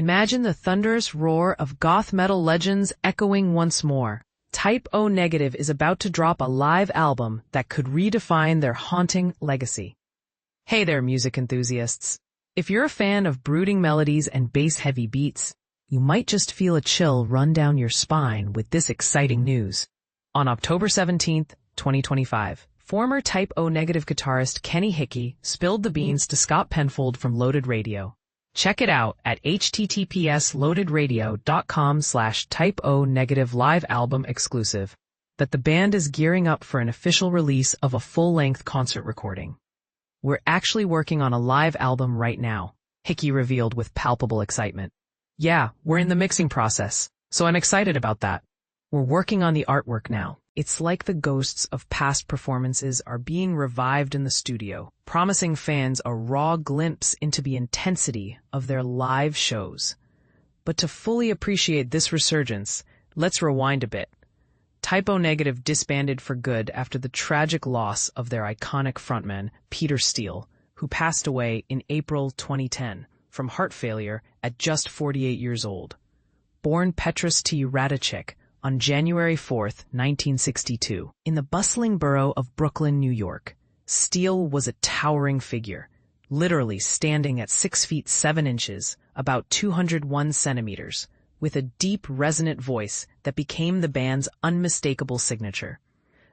Imagine the thunderous roar of goth metal legends echoing once more. Type O Negative is about to drop a live album that could redefine their haunting legacy. Hey there, music enthusiasts. If you're a fan of brooding melodies and bass-heavy beats, you might just feel a chill run down your spine with this exciting news. On October 17th, 2025, former Type O Negative guitarist Kenny Hickey spilled the beans to Scott Penfold from Loaded Radio. Check it out at https://loadedradio.com/Type O Negative live album exclusive that the band is gearing up for an official release of a full-length concert recording. We're actually working on a live album right now, Hickey revealed with palpable excitement. Yeah, we're in the mixing process, so I'm excited about that. We're working on the artwork now. It's like the ghosts of past performances are being revived in the studio, promising fans a raw glimpse into the intensity of their live shows. But to fully appreciate this resurgence, let's rewind a bit. Type O Negative disbanded for good after the tragic loss of their iconic frontman, Steele, who passed away in April 2010 from heart failure at just 48 years old. Born Petrus T. Radicek on January 4, 1962, in the bustling borough of Brooklyn, New York, Steele was a towering figure, literally standing at 6 feet 7 inches, about 201 centimeters, with a deep, resonant voice that became the band's unmistakable signature.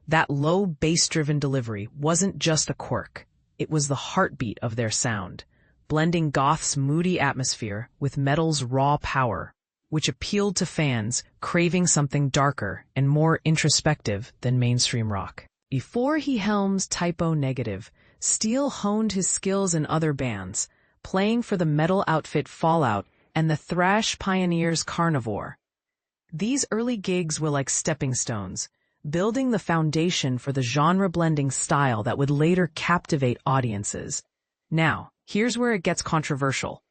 That low, bass-driven delivery wasn't just a quirk. It was the heartbeat of their sound, blending Goth's moody atmosphere with metal's raw power, which appealed to fans craving something darker and more introspective than mainstream rock. Before he helmed Type O Negative, Steele honed his skills in other bands, playing for the metal outfit Fallout and the thrash pioneers Carnivore. These early gigs were like stepping stones, building the foundation for the genre-blending style that would later captivate audiences. Now, here's where it gets controversial.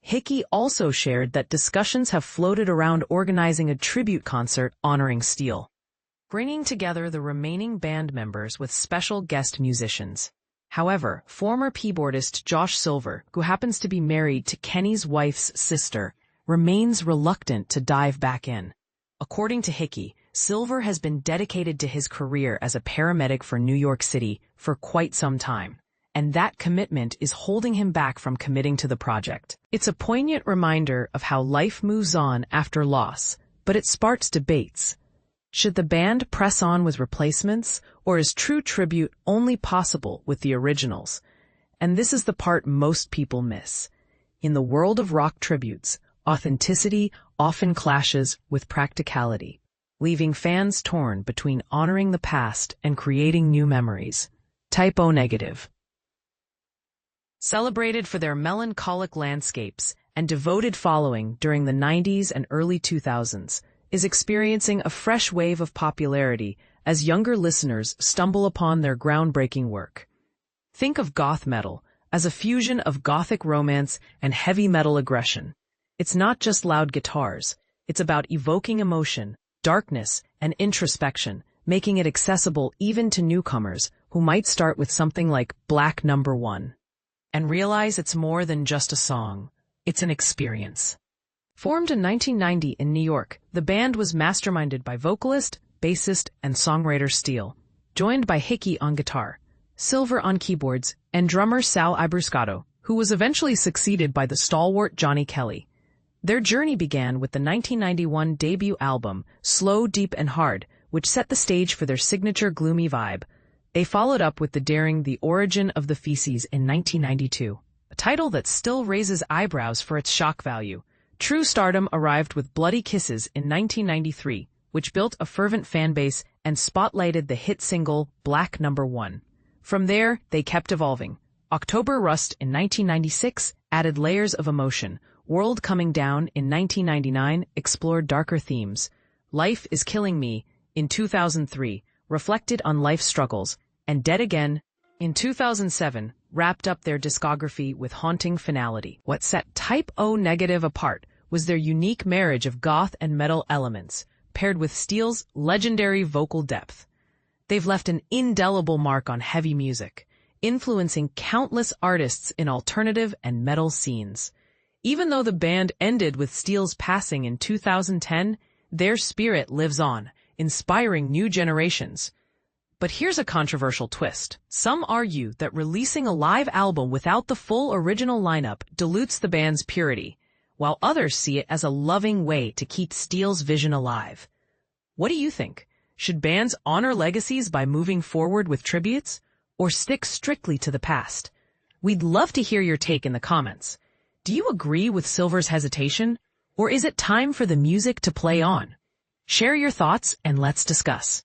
Hickey also shared that discussions have floated around organizing a tribute concert honoring Steele, bringing together the remaining band members with special guest musicians. However, former keyboardist Josh Silver, who happens to be married to Kenny's wife's sister, remains reluctant to dive back in. According to Hickey, Silver has been dedicated to his career as a paramedic for New York City for quite some time, and that commitment is holding him back from committing to the project. It's a poignant reminder of how life moves on after loss, but it sparks debates. Should the band press on with replacements, or is true tribute only possible with the originals? And this is the part most people miss. In the world of rock tributes, authenticity often clashes with practicality, leaving fans torn between honoring the past and creating new memories. Type O Negative, celebrated for their melancholic landscapes and devoted following during the 90s and early 2000s, is experiencing a fresh wave of popularity as younger listeners stumble upon their groundbreaking work. Think of goth metal as a fusion of gothic romance and heavy metal aggression. It's not just loud guitars, it's about evoking emotion, darkness, and introspection, making it accessible even to newcomers who might start with something like Black Number 1. And realize it's more than just a song. It's an experience. Formed in 1990 in New York, the band was masterminded by vocalist, bassist, and songwriter Steele, joined by Hickey on guitar, Silver on keyboards, and drummer Sal Ibruscato, who was eventually succeeded by the stalwart Johnny Kelly. Their journey began with the 1991 debut album, Slow, Deep, and Hard, which set the stage for their signature gloomy vibe. They followed up with the daring The Origin of the Feces in 1992, a title that still raises eyebrows for its shock value. True stardom arrived with Bloody Kisses in 1993, which built a fervent fanbase and spotlighted the hit single Black Number 1. From there, they kept evolving. October Rust in 1996 added layers of emotion. World Coming Down in 1999 explored darker themes. Life is Killing Me in 2003 reflected on life struggles, and Dead Again in 2007 wrapped up their discography with haunting finality. What set Type O Negative apart was their unique marriage of goth and metal elements, paired with Steele's legendary vocal depth. They've left an indelible mark on heavy music, influencing countless artists in alternative and metal scenes. Even though the band ended with Steele's passing in 2010, their spirit lives on, inspiring new generations. But here's a controversial twist. Some argue that releasing a live album without the full original lineup dilutes the band's purity, while others see it as a loving way to keep Steele's vision alive. What do you think? Should bands honor legacies by moving forward with tributes, or stick strictly to the past? We'd love to hear your take in the comments. Do you agree with Silver's hesitation, or is it time for the music to play on? Share your thoughts and let's discuss.